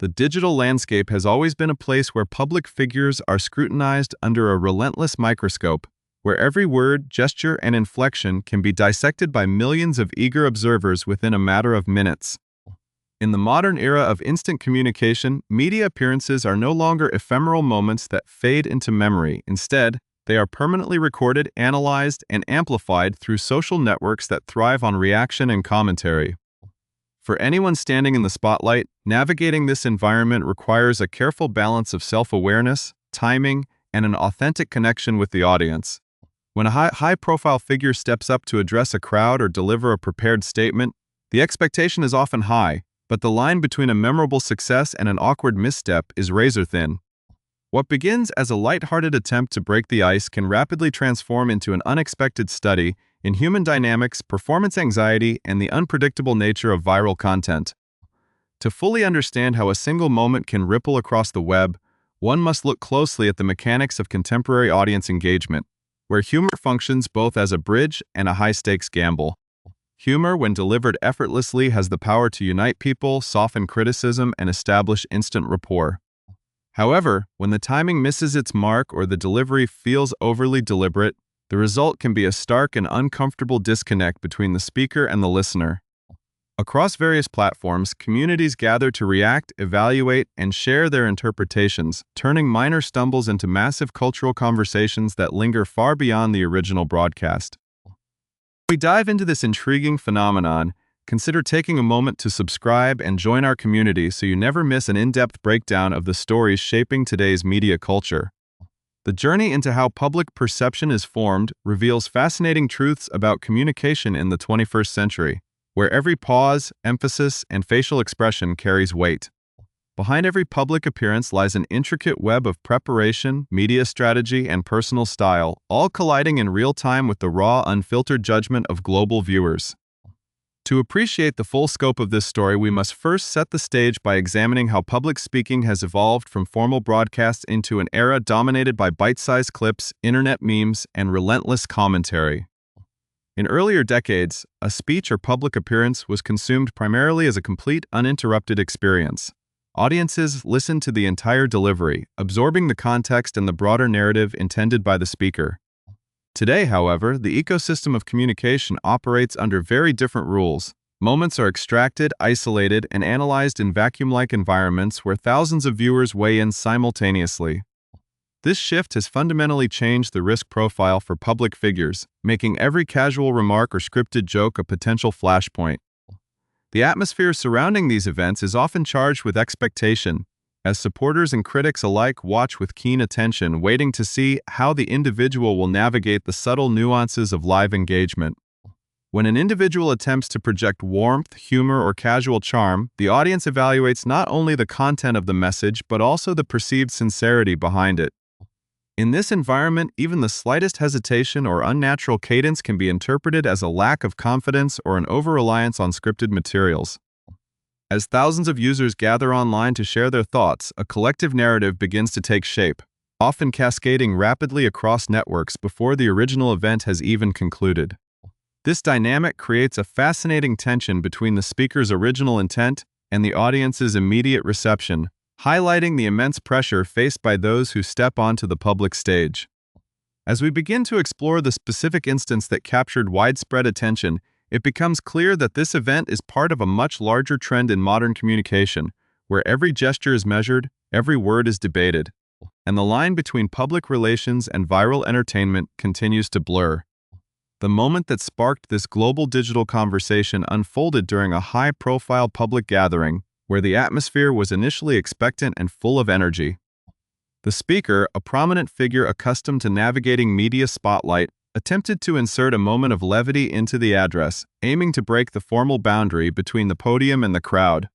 The digital landscape has always been a place where public figures are scrutinized under a relentless microscope, where every word, gesture, and inflection can be dissected by millions of eager observers within a matter of minutes. In the modern era of instant communication, media appearances are no longer ephemeral moments that fade into memory. Instead, they are permanently recorded, analyzed, and amplified through social networks that thrive on reaction and commentary. For anyone standing in the spotlight, navigating this environment requires a careful balance of self-awareness, timing, and an authentic connection with the audience. When a high-profile figure steps up to address a crowd or deliver a prepared statement, the expectation is often high, but the line between a memorable success and an awkward misstep is razor-thin. What begins as a light-hearted attempt to break the ice can rapidly transform into an unexpected study in human dynamics, performance anxiety, and the unpredictable nature of viral content. To fully understand how a single moment can ripple across the web, one must look closely at the mechanics of contemporary audience engagement, where humor functions both as a bridge and a high-stakes gamble. Humor, when delivered effortlessly, has the power to unite people, soften criticism, and establish instant rapport. However, when the timing misses its mark or the delivery feels overly deliberate, the result can be a stark and uncomfortable disconnect between the speaker and the listener. Across various platforms, communities gather to react, evaluate, and share their interpretations, turning minor stumbles into massive cultural conversations that linger far beyond the original broadcast. As we dive into this intriguing phenomenon, consider taking a moment to subscribe and join our community so you never miss an in-depth breakdown of the stories shaping today's media culture. The journey into how public perception is formed reveals fascinating truths about communication in the 21st century, where every pause, emphasis, and facial expression carries weight. Behind every public appearance lies an intricate web of preparation, media strategy, and personal style, all colliding in real time with the raw, unfiltered judgment of global viewers. To appreciate the full scope of this story, we must first set the stage by examining how public speaking has evolved from formal broadcasts into an era dominated by bite-sized clips, internet memes, and relentless commentary. In earlier decades, a speech or public appearance was consumed primarily as a complete, uninterrupted experience. Audiences listened to the entire delivery, absorbing the context and the broader narrative intended by the speaker. Today, however, the ecosystem of communication operates under very different rules. Moments are extracted, isolated, and analyzed in vacuum-like environments where thousands of viewers weigh in simultaneously. This shift has fundamentally changed the risk profile for public figures, making every casual remark or scripted joke a potential flashpoint. The atmosphere surrounding these events is often charged with expectation, as supporters and critics alike watch with keen attention, waiting to see how the individual will navigate the subtle nuances of live engagement. When an individual attempts to project warmth, humor, or casual charm, the audience evaluates not only the content of the message but also the perceived sincerity behind it. In this environment, even the slightest hesitation or unnatural cadence can be interpreted as a lack of confidence or an over-reliance on scripted materials. As thousands of users gather online to share their thoughts, a collective narrative begins to take shape, often cascading rapidly across networks before the original event has even concluded. This dynamic creates a fascinating tension between the speaker's original intent and the audience's immediate reception, highlighting the immense pressure faced by those who step onto the public stage. As we begin to explore the specific instance that captured widespread attention, it becomes clear that this event is part of a much larger trend in modern communication, where every gesture is measured, every word is debated, and the line between public relations and viral entertainment continues to blur. The moment that sparked this global digital conversation unfolded during a high-profile public gathering, where the atmosphere was initially expectant and full of energy. The speaker, a prominent figure accustomed to navigating media spotlight, attempted to insert a moment of levity into the address, aiming to break the formal boundary between the podium and the crowd.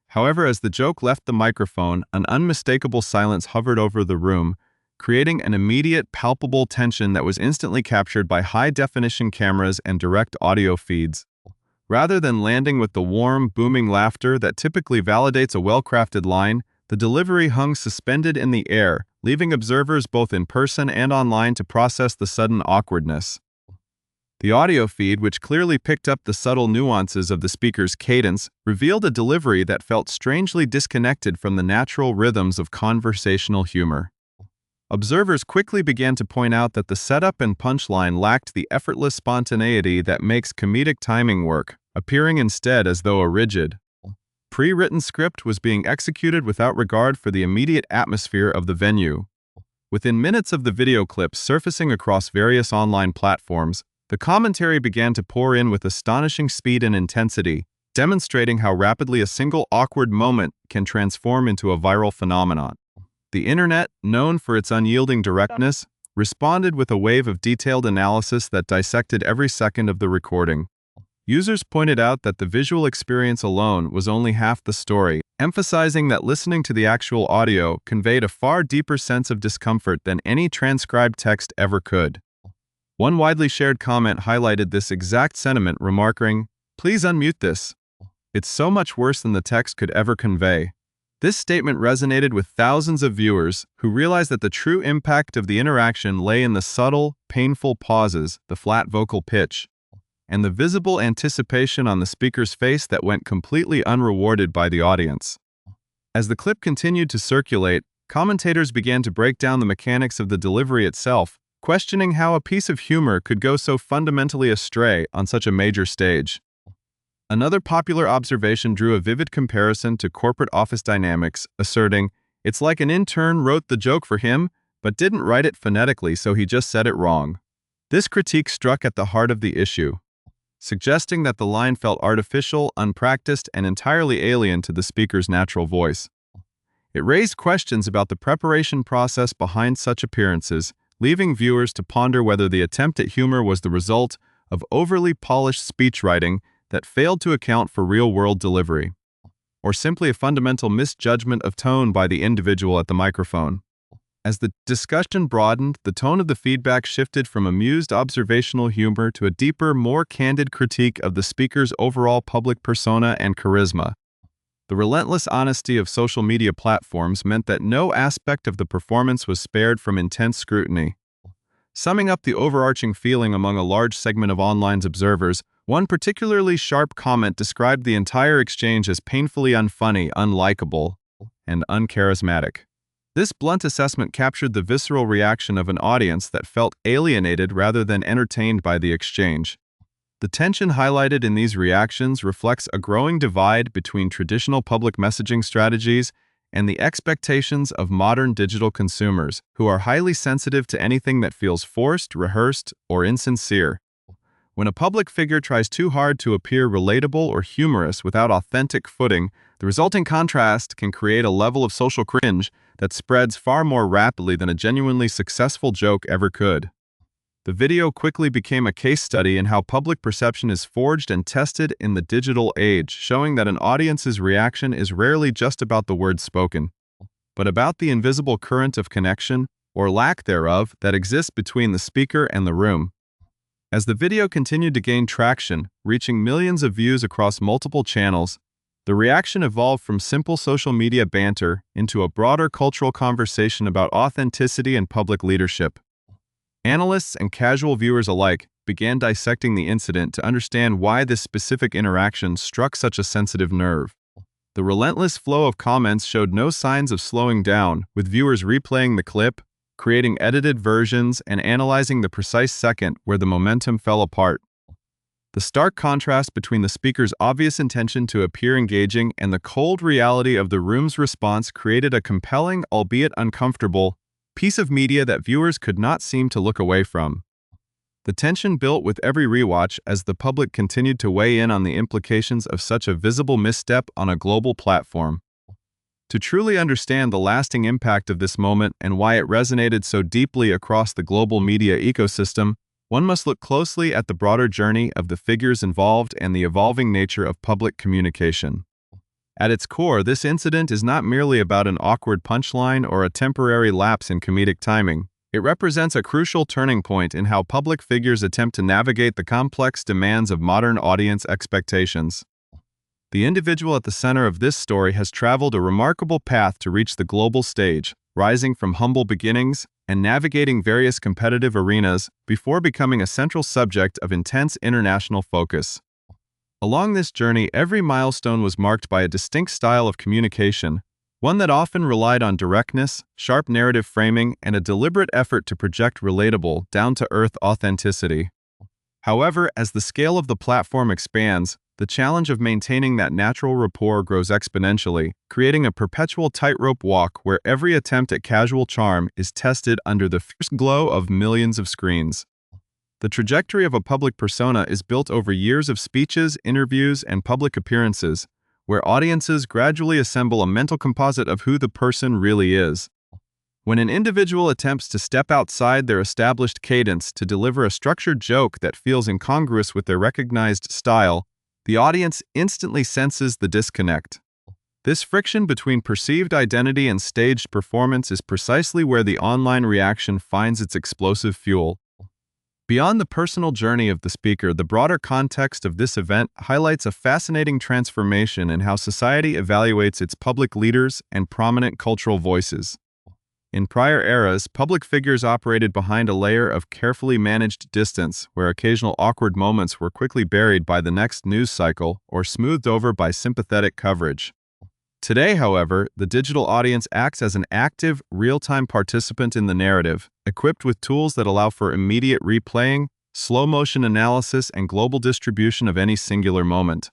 However, as the joke left the microphone, an unmistakable silence hovered over the room, creating an immediate, palpable tension that was instantly captured by high-definition cameras and direct audio feeds. Rather than landing with the warm, booming laughter that typically validates a well-crafted line, the delivery hung suspended in the air, leaving observers both in person and online to process the sudden awkwardness. The audio feed, which clearly picked up the subtle nuances of the speaker's cadence, revealed a delivery that felt strangely disconnected from the natural rhythms of conversational humor. Observers quickly began to point out that the setup and punchline lacked the effortless spontaneity that makes comedic timing work, appearing instead as though a rigid, pre-written script was being executed without regard for the immediate atmosphere of the venue. Within minutes of the video clip surfacing across various online platforms, the commentary began to pour in with astonishing speed and intensity, demonstrating how rapidly a single awkward moment can transform into a viral phenomenon. The internet, known for its unyielding directness, responded with a wave of detailed analysis that dissected every second of the recording. Users pointed out that the visual experience alone was only half the story, emphasizing that listening to the actual audio conveyed a far deeper sense of discomfort than any transcribed text ever could. One widely shared comment highlighted this exact sentiment, remarking, "Please unmute this. It's so much worse than the text could ever convey." This statement resonated with thousands of viewers who realized that the true impact of the interaction lay in the subtle, painful pauses, the flat vocal pitch, and the visible anticipation on the speaker's face that went completely unrewarded by the audience. As the clip continued to circulate, commentators began to break down the mechanics of the delivery itself, questioning how a piece of humor could go so fundamentally astray on such a major stage. Another popular observation drew a vivid comparison to corporate office dynamics, asserting, "It's like an intern wrote the joke for him, but didn't write it phonetically, so he just said it wrong." This critique struck at the heart of the issue, suggesting that the line felt artificial, unpracticed, and entirely alien to the speaker's natural voice. It raised questions about the preparation process behind such appearances, leaving viewers to ponder whether the attempt at humor was the result of overly polished speechwriting that failed to account for real-world delivery, or simply a fundamental misjudgment of tone by the individual at the microphone. As the discussion broadened, the tone of the feedback shifted from amused observational humor to a deeper, more candid critique of the speaker's overall public persona and charisma. The relentless honesty of social media platforms meant that no aspect of the performance was spared from intense scrutiny. Summing up the overarching feeling among a large segment of online observers, one particularly sharp comment described the entire exchange as painfully unfunny, unlikable, and uncharismatic. This blunt assessment captured the visceral reaction of an audience that felt alienated rather than entertained by the exchange. The tension highlighted in these reactions reflects a growing divide between traditional public messaging strategies and the expectations of modern digital consumers, who are highly sensitive to anything that feels forced, rehearsed, or insincere. When a public figure tries too hard to appear relatable or humorous without authentic footing, the resulting contrast can create a level of social cringe that spreads far more rapidly than a genuinely successful joke ever could. The video quickly became a case study in how public perception is forged and tested in the digital age, showing that an audience's reaction is rarely just about the words spoken, but about the invisible current of connection, or lack thereof, that exists between the speaker and the room. As the video continued to gain traction, reaching millions of views across multiple channels, the reaction evolved from simple social media banter into a broader cultural conversation about authenticity and public leadership. Analysts and casual viewers alike began dissecting the incident to understand why this specific interaction struck such a sensitive nerve. The relentless flow of comments showed no signs of slowing down, with viewers replaying the clip, creating edited versions, and analyzing the precise second where the momentum fell apart. The stark contrast between the speaker's obvious intention to appear engaging and the cold reality of the room's response created a compelling, albeit uncomfortable, piece of media that viewers could not seem to look away from. The tension built with every rewatch as the public continued to weigh in on the implications of such a visible misstep on a global platform. To truly understand the lasting impact of this moment and why it resonated so deeply across the global media ecosystem, one must look closely at the broader journey of the figures involved and the evolving nature of public communication. At its core, this incident is not merely about an awkward punchline or a temporary lapse in comedic timing. It represents a crucial turning point in how public figures attempt to navigate the complex demands of modern audience expectations. The individual at the center of this story has traveled a remarkable path to reach the global stage, rising from humble beginnings and navigating various competitive arenas before becoming a central subject of intense international focus. Along this journey, every milestone was marked by a distinct style of communication, one that often relied on directness, sharp narrative framing, and a deliberate effort to project relatable, down-to-earth authenticity. However, as the scale of the platform expands, the challenge of maintaining that natural rapport grows exponentially, creating a perpetual tightrope walk where every attempt at casual charm is tested under the fierce glow of millions of screens. The trajectory of a public persona is built over years of speeches, interviews, and public appearances, where audiences gradually assemble a mental composite of who the person really is. When an individual attempts to step outside their established cadence to deliver a structured joke that feels incongruous with their recognized style, the audience instantly senses the disconnect. This friction between perceived identity and staged performance is precisely where the online reaction finds its explosive fuel. Beyond the personal journey of the speaker, the broader context of this event highlights a fascinating transformation in how society evaluates its public leaders and prominent cultural voices. In prior eras, public figures operated behind a layer of carefully managed distance, where occasional awkward moments were quickly buried by the next news cycle or smoothed over by sympathetic coverage. Today, however, the digital audience acts as an active, real-time participant in the narrative, equipped with tools that allow for immediate replaying, slow-motion analysis, and global distribution of any singular moment.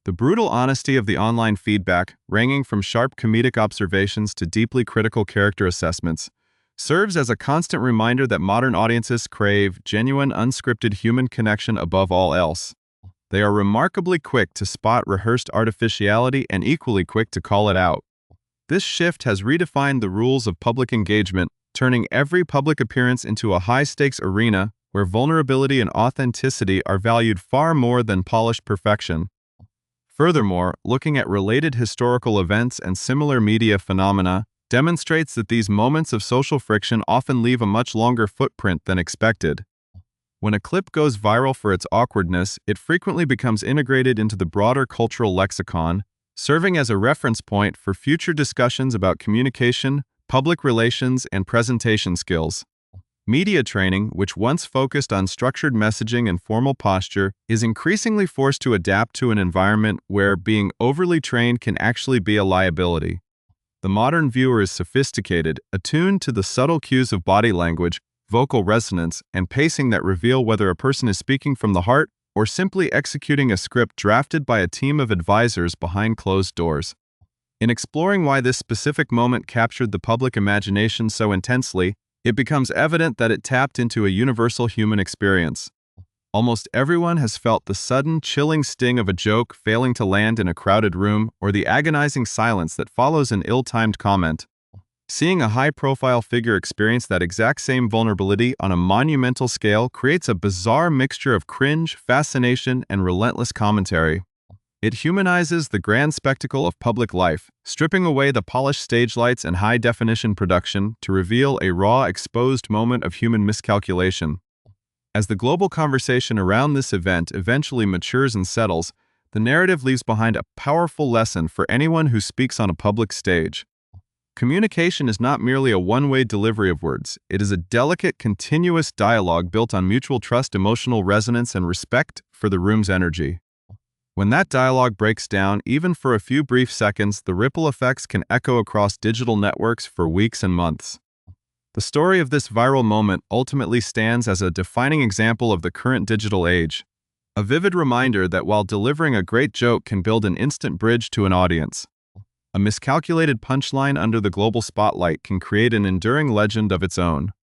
The brutal honesty of the online feedback, ranging from sharp comedic observations to deeply critical character assessments, serves as a constant reminder that modern audiences crave genuine, unscripted human connection above all else. They are remarkably quick to spot rehearsed artificiality and equally quick to call it out. This shift has redefined the rules of public engagement, turning every public appearance into a high-stakes arena where vulnerability and authenticity are valued far more than polished perfection. Furthermore, looking at related historical events and similar media phenomena demonstrates that these moments of social friction often leave a much longer footprint than expected. When a clip goes viral for its awkwardness, it frequently becomes integrated into the broader cultural lexicon, serving as a reference point for future discussions about communication, public relations, and presentation skills. Media training, which once focused on structured messaging and formal posture, is increasingly forced to adapt to an environment where being overly trained can actually be a liability. The modern viewer is sophisticated, attuned to the subtle cues of body language, vocal resonance, and pacing that reveal whether a person is speaking from the heart or simply executing a script drafted by a team of advisors behind closed doors. In exploring why this specific moment captured the public imagination so intensely, it becomes evident that it tapped into a universal human experience. Almost everyone has felt the sudden, chilling sting of a joke failing to land in a crowded room or the agonizing silence that follows an ill-timed comment. Seeing a high-profile figure experience that exact same vulnerability on a monumental scale creates a bizarre mixture of cringe, fascination, and relentless commentary. It humanizes the grand spectacle of public life, stripping away the polished stage lights and high-definition production to reveal a raw, exposed moment of human miscalculation. As the global conversation around this event eventually matures and settles, the narrative leaves behind a powerful lesson for anyone who speaks on a public stage. Communication is not merely a one-way delivery of words. It is a delicate, continuous dialogue built on mutual trust, emotional resonance, and respect for the room's energy. When that dialogue breaks down, even for a few brief seconds, the ripple effects can echo across digital networks for weeks and months. The story of this viral moment ultimately stands as a defining example of the current digital age, a vivid reminder that while delivering a great joke can build an instant bridge to an audience, a miscalculated punchline under the global spotlight can create an enduring legend of its own.